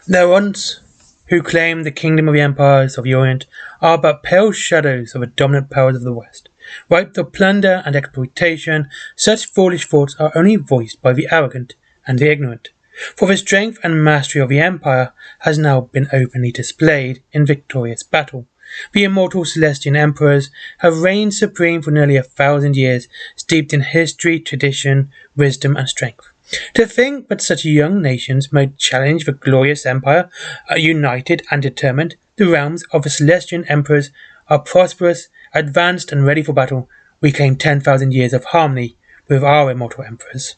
The ones who claim the kingdom of the empires of the Orient are but pale shadows of the dominant powers of the West. Ripe of plunder and exploitation, such foolish thoughts are only voiced by the arrogant and the ignorant. For the strength and mastery of the empire has now been openly displayed in victorious battle. The immortal Celestian emperors have reigned supreme for nearly 1,000 years, steeped in history, tradition, wisdom, and strength. To think that such young nations might challenge the glorious empire, united and determined, the realms of the Celestian emperors are prosperous, advanced, and ready for battle. We claim 10,000 years of harmony with our immortal emperors.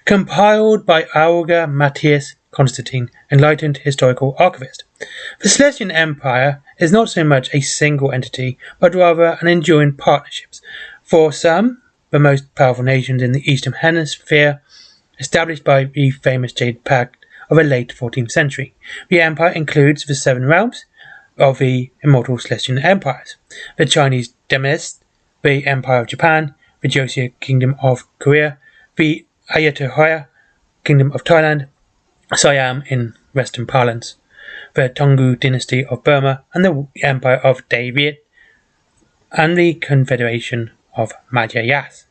Compiled by Auger Matthias Constantine, enlightened historical archivist. The Celestian Empire is not so much a single entity, but rather an enduring partnership. For some, the most powerful nations in the Eastern Hemisphere, established by the famous Jade Pact of the late 14th century. The empire includes the 7 realms of the immortal Celestian empires: the Chinese Demist, the Empire of Japan, the Joseon Kingdom of Korea, the Ayutthaya Kingdom of Thailand, Siam in Western parlance, the Toungoo Dynasty of Burma, and the Empire of David, and the Confederation of Madhya.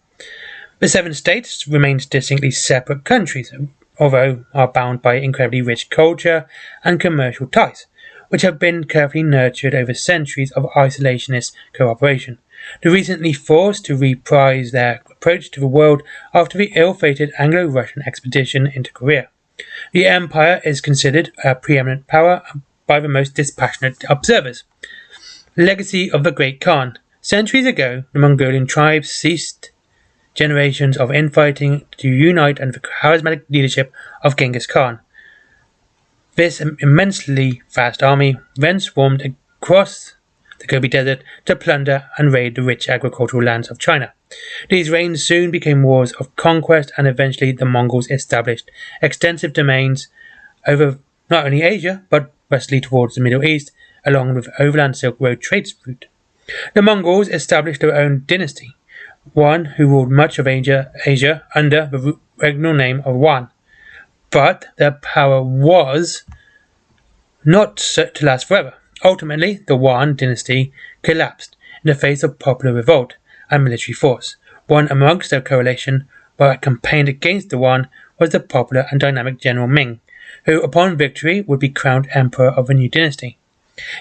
The 7 states remain distinctly separate countries, although are bound by incredibly rich culture and commercial ties, which have been carefully nurtured over centuries of isolationist cooperation. The recently forced to reprise their approach to the world after the ill-fated Anglo-Russian expedition into Korea. The empire is considered a preeminent power by the most dispassionate observers. Legacy of the Great Khan. Centuries ago, the Mongolian tribes ceased generations of infighting to unite under the charismatic leadership of Genghis Khan. This immensely vast army then swarmed across the Gobi Desert to plunder and raid the rich agricultural lands of China. These reigns soon became wars of conquest, and eventually the Mongols established extensive domains over not only Asia, but westly towards the Middle East, along with the overland Silk Road trade route. The Mongols established their own dynasty, one who ruled much of Asia under the regnal name of Wan. But their power was not set to last forever. Ultimately, the Wan dynasty collapsed in the face of popular revolt and military force. One amongst their coalition that campaigned against the Wan was the popular and dynamic General Ming, who upon victory would be crowned emperor of a new dynasty.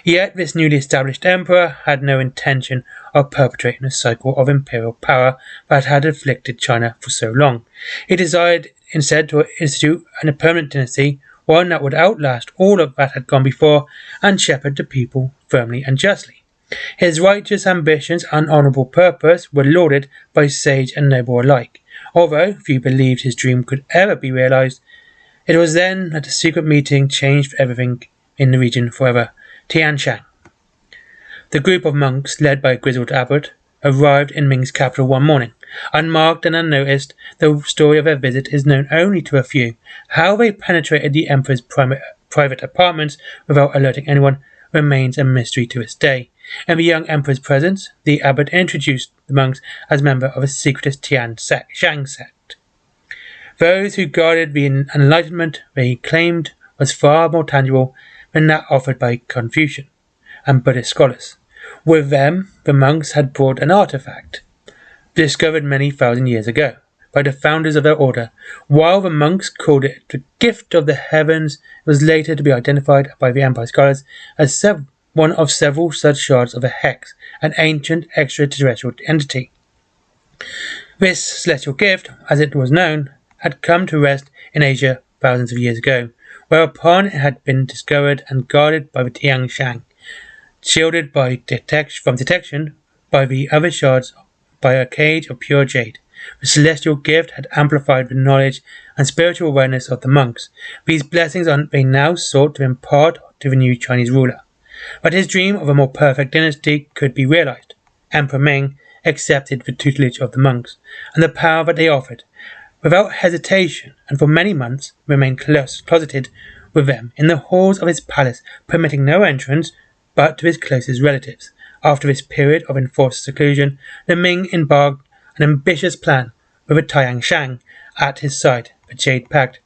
Yet this newly established emperor had no intention of perpetuating a cycle of imperial power that had afflicted China for so long. He desired instead to institute a permanent dynasty, one that would outlast all of that had gone before and shepherd the people firmly and justly. His righteous ambitions and honourable purpose were lauded by sage and noble alike. Although few believed his dream could ever be realised, it was then that a secret meeting changed everything in the region forever. Tianshan. The group of monks, led by a grizzled abbot, arrived in Ming's capital one morning. Unmarked and unnoticed, the story of their visit is known only to a few. How they penetrated the emperor's private apartments without alerting anyone remains a mystery to this day. In the young emperor's presence, the abbot introduced the monks as members of a secretist Tianshan sect. Those who guarded the enlightenment they claimed was far more tangible than that offered by Confucian and Buddhist scholars. With them, the monks had brought an artifact, discovered many thousand years ago by the founders of their order. While the monks called it the gift of the heavens, it was later to be identified by the empire scholars as one of several such shards of a hex, an ancient extraterrestrial entity. This celestial gift, as it was known, had come to rest in Asia thousands of years ago, whereupon it had been discovered and guarded by the Tianshan, shielded from detection by the other shards by a cage of pure jade. The celestial gift had amplified the knowledge and spiritual awareness of the monks. These blessings they now sought to impart to the new Chinese ruler. But his dream of a more perfect dynasty could be realized. Emperor Ming accepted the tutelage of the monks and the power that they offered, without hesitation, and for many months remained closeted with them in the halls of his palace, permitting no entrance but to his closest relatives. After this period of enforced seclusion, the Ming embarked on an ambitious plan with the Tianshan at his side, the Jade Pact.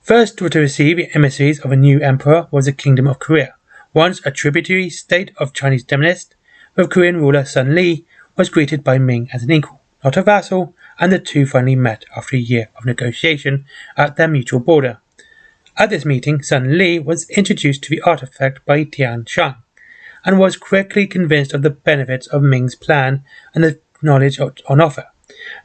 First to receive emissaries of a new emperor was the Kingdom of Korea, once a tributary state of Chinese domination, with Korean ruler Sun Li was greeted by Ming as an equal, not a vassal, and the two finally met after a year of negotiation at their mutual border. At this meeting, Sun Li was introduced to the artifact by Tian Shang, and was quickly convinced of the benefits of Ming's plan and the knowledge on offer.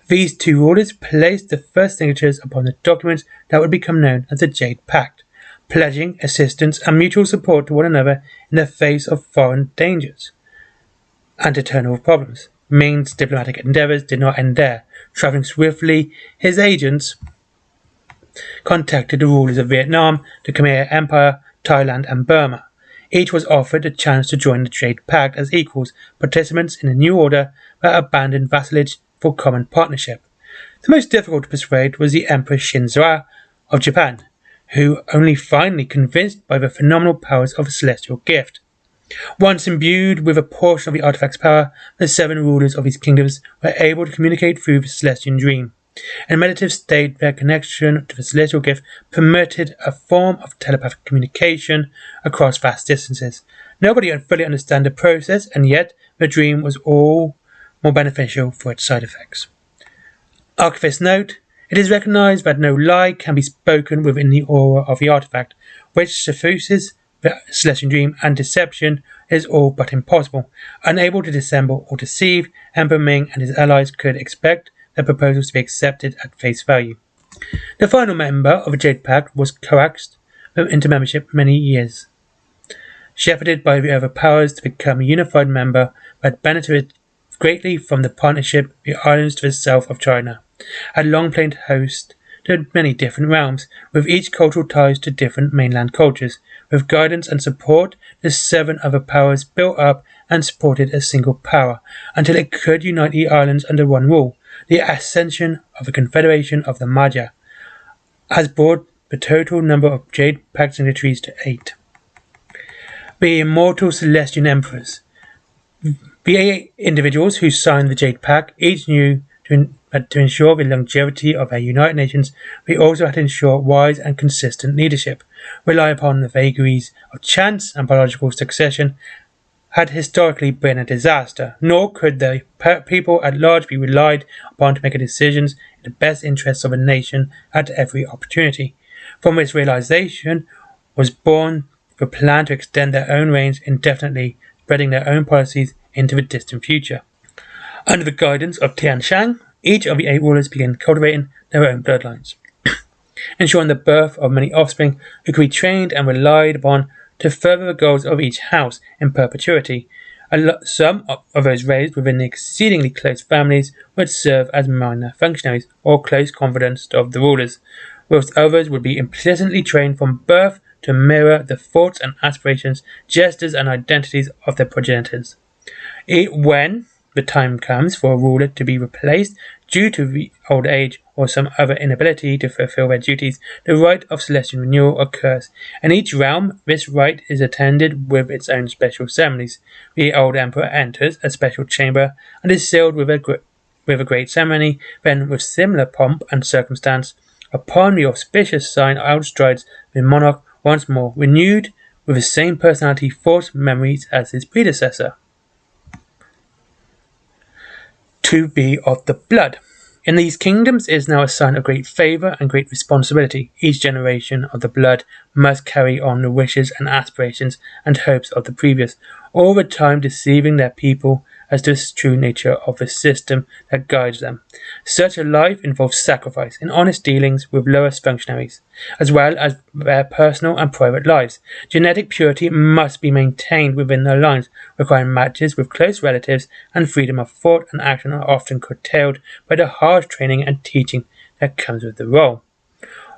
These two rulers placed the first signatures upon the documents that would become known as the Jade Pact, pledging assistance and mutual support to one another in the face of foreign dangers and eternal problems. Ming's diplomatic endeavors did not end there. Traveling swiftly, his agents contacted the rulers of Vietnam, the Khmer Empire, Thailand, and Burma. Each was offered a chance to join the Jade Pact as equals, participants in a new order that abandoned vassalage for common partnership. The most difficult to persuade was the Emperor Shinzo of Japan, who only finally convinced by the phenomenal powers of a celestial gift. Once imbued with a portion of the artifact's power, the 7 rulers of his kingdoms were able to communicate through the celestial dream. In a meditative state, their connection to the celestial gift permitted a form of telepathic communication across vast distances. Nobody fully understood the process, and yet the dream was all more beneficial for its side effects. Archivist note: it is recognized that no lie can be spoken within the aura of the artifact, which suffuses the celestial dream, and deception is all but impossible. Unable to dissemble or deceive, Emperor Ming and his allies could expect their proposals to be accepted at face value. The final member of the Jade Pact was coaxed into membership many years, shepherded by the other powers to become a unified member that benefited greatly from the partnership. The islands to the south of China had long played host to many different realms, with each cultural ties to different mainland cultures. With guidance and support, the 7 other powers built up and supported a single power, until it could unite the islands under one rule. The ascension of the Confederation of the Magi has brought the total number of Jade Pact signatories to 8. The immortal Celestial Emperors. The 8 individuals who signed the Jade Pact each knew to ensure the longevity of our United Nations, we also had to ensure wise and consistent leadership. Rely upon the vagaries of chance and biological succession had historically been a disaster, nor could the people at large be relied upon to make decisions in the best interests of a nation at every opportunity. From this realization was born the plan to extend their own reigns indefinitely, spreading their own policies into the distant future. Under the guidance of Tian Shang, each of the 8 rulers began cultivating their own bloodlines, ensuring the birth of many offspring who could be trained and relied upon to further the goals of each house in perpetuity. Some of those raised within the exceedingly close families would serve as minor functionaries or close confidants of the rulers, whilst others would be implicitly trained from birth to mirror the thoughts and aspirations, gestures and identities of their progenitors. When the time comes for a ruler to be replaced due to old age or some other inability to fulfill their duties, the rite of celestial renewal occurs. In each realm, this rite is attended with its own special ceremonies. The old emperor enters a special chamber and is sealed with a great ceremony. Then, with similar pomp and circumstance, upon the auspicious sign outstrides the monarch once more, renewed with the same personality, thoughts, memories as his predecessor. To be of the blood. In these kingdoms is now a sign of great favour and great responsibility. Each generation of the blood must carry on the wishes and aspirations and hopes of the previous, all the time deceiving their people as to the true nature of the system that guides them. Such a life involves sacrifice in honest dealings with lowest functionaries, as well as their personal and private lives. Genetic purity must be maintained within their lines, requiring matches with close relatives, and freedom of thought and action are often curtailed by the harsh training and teaching that comes with the role.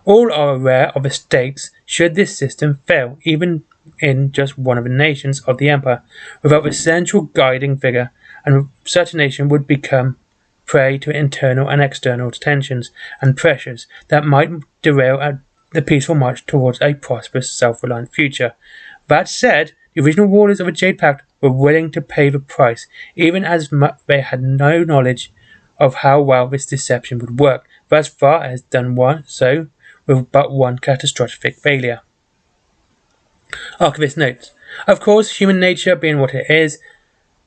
All are aware of the stakes should this system fail, even in just one of the nations of the empire, without the central guiding figure, and such a nation would become prey to internal and external tensions and pressures that might derail the peaceful march towards a prosperous, self-reliant future. That said, the original rulers of the Jade Pact were willing to pay the price, even as they had no knowledge of how well this deception would work. Thus far, it has done so with but one catastrophic failure. Archivist notes, of course, human nature being what it is,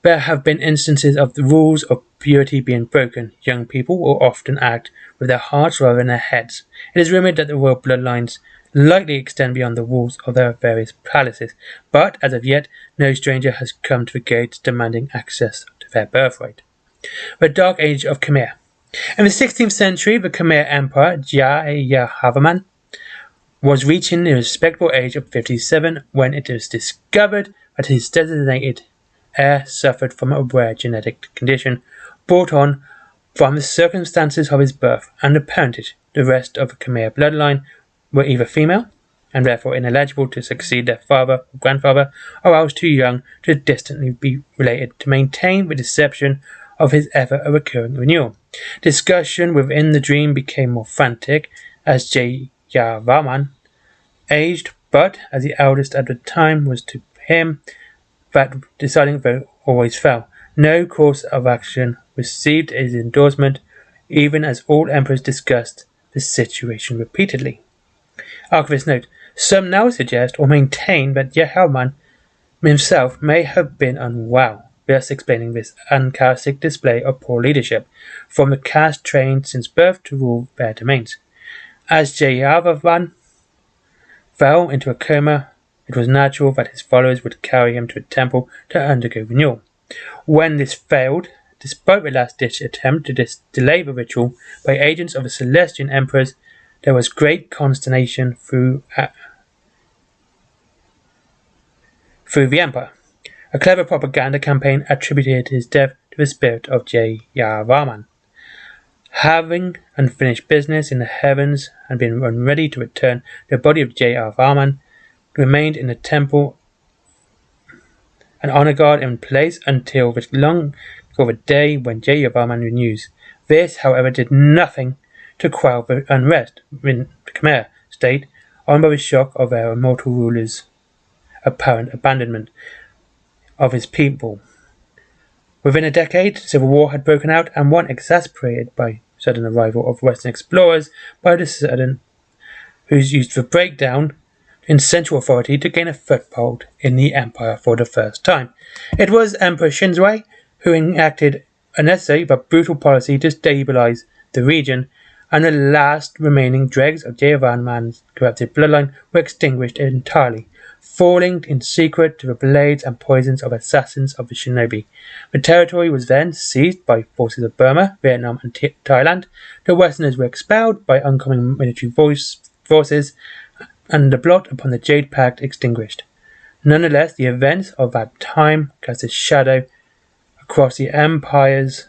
there have been instances of the rules of purity being broken. Young people will often act with their hearts rather than their heads. It is rumoured that the royal bloodlines likely extend beyond the walls of their various palaces, but as of yet, no stranger has come to the gates demanding access to their birthright. The Dark Age of Khmer. In the 16th century, the Khmer Emperor Jayavarman was reaching the respectable age of 57 when it was discovered that his designated heir suffered from a rare genetic condition brought on from the circumstances of his birth and the parentage. The rest of the Khmer bloodline were either female, and therefore ineligible to succeed their father or grandfather, or else too young to distantly be related to maintain the deception of his ever-recurring renewal. Discussion within the dream became more frantic as Jayavarman aged, but as the eldest at the time was to him that deciding vote always fell. No course of action received his endorsement, even as all emperors discussed the situation repeatedly. Archivist note, some now suggest or maintain that Jayavarman himself may have been unwell, thus explaining this uncharacteristic display of poor leadership from the caste trained since birth to rule their domains. As Jayavarman fell into a coma, it was natural that his followers would carry him to a temple to undergo renewal. When this failed, despite the last-ditch attempt to delay the ritual by agents of the Celestian emperors, there was great consternation through the empire. A clever propaganda campaign attributed his death to the spirit of Jayavarman. Having unfinished business in the heavens and been ready to return, the body of Jayavarman remained in the temple, an honor guard in place until the long of a day when Jayavarman renews. This, however, did nothing to quell the unrest in the Khmer state, on by the shock of their immortal ruler's apparent abandonment of his people. Within a decade, civil war had broken out, and one exasperated by sudden arrival of Western explorers by the sudden, who's used the breakdown in central authority to gain a foothold in the empire for the first time. It was Emperor Shinzwei who enacted a necessary but brutal policy to stabilize the region, and the last remaining dregs of Jayavarman's corrupted bloodline were extinguished entirely, falling in secret to the blades and poisons of assassins of the shinobi. The territory was then seized by forces of Burma, Vietnam, and Thailand. The Westerners were expelled by oncoming military forces, and the blot upon the Jade Pact extinguished. Nonetheless, the events of that time cast a shadow across the empire's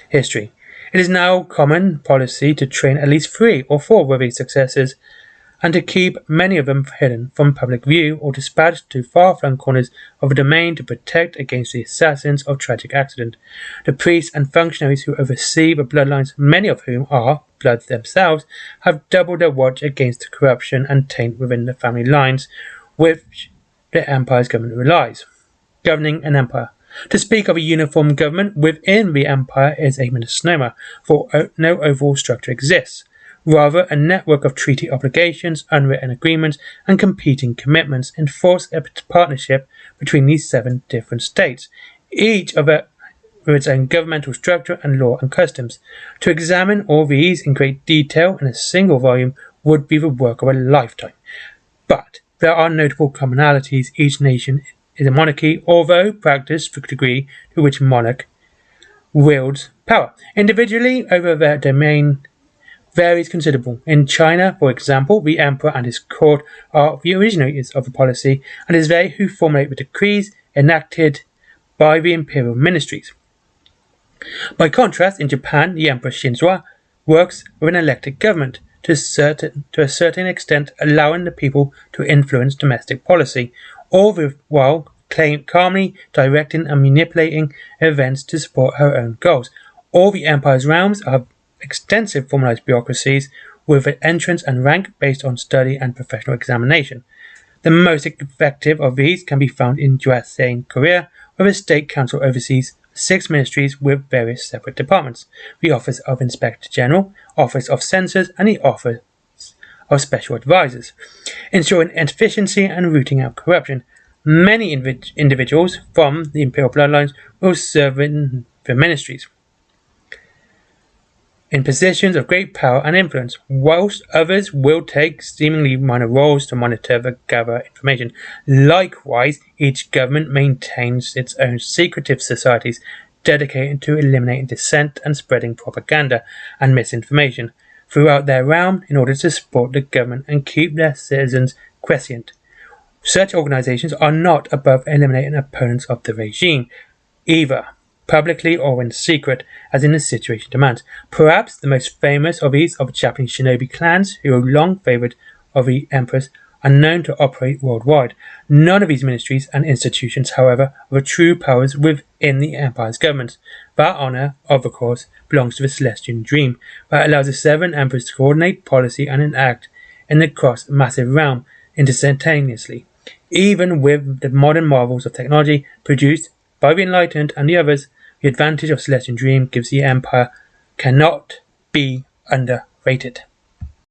history. It is now common policy to train at least 3 or 4 worthy successors, and to keep many of them hidden from public view or dispatched to far-flung corners of the domain to protect against the assassins of tragic accident. The priests and functionaries who oversee the bloodlines, many of whom are bloods themselves, have doubled their watch against the corruption and taint within the family lines which the empire's government relies. Governing an empire. To speak of a uniform government within the empire is a misnomer, for no overall structure exists. Rather, a network of treaty obligations, unwritten agreements, and competing commitments enforce a partnership between these 7 different states, each of it with its own governmental structure and law and customs. To examine all these in great detail in a single volume would be the work of a lifetime. But there are notable commonalities. Each nation is a monarchy, although practice the degree to which monarch wields power individually over their domain varies considerable. In China, for example, the emperor and his court are the originators of the policy, and it is they who formulate the decrees enacted by the imperial ministries. By contrast, in Japan, the Emperor Shinzwei works with an elected government, to a certain extent allowing the people to influence domestic policy, all the while calmly directing and manipulating events to support her own goals. All the empire's realms are extensive formalized bureaucracies with an entrance and rank based on study and professional examination. The most effective of these can be found in USA and Korea, where the state council oversees 6 ministries with various separate departments: the Office of Inspector General, Office of Censors, and the Office of Special Advisors, ensuring efficiency and rooting out corruption. Many individuals from the imperial bloodlines will serve in the ministries in positions of great power and influence, whilst others will take seemingly minor roles to monitor and gather information. Likewise, each government maintains its own secretive societies dedicated to eliminating dissent and spreading propaganda and misinformation throughout their realm in order to support the government and keep their citizens quiescent. Such organizations are not above eliminating opponents of the regime, either publicly or in secret, as in the situation demands. Perhaps the most famous of these are the Japanese shinobi clans, who are long favoured of the Empress, are known to operate worldwide. None of these ministries and institutions, however, are the true powers within the Empire's government. That honour, of course, belongs to the Celestian Dream, that allows the 7 Emperors to coordinate policy and enact in the massive realm instantaneously. Even with the modern marvels of technology produced by the Enlightened and the others, the advantage of Celestian Dream gives the Empire cannot be underrated.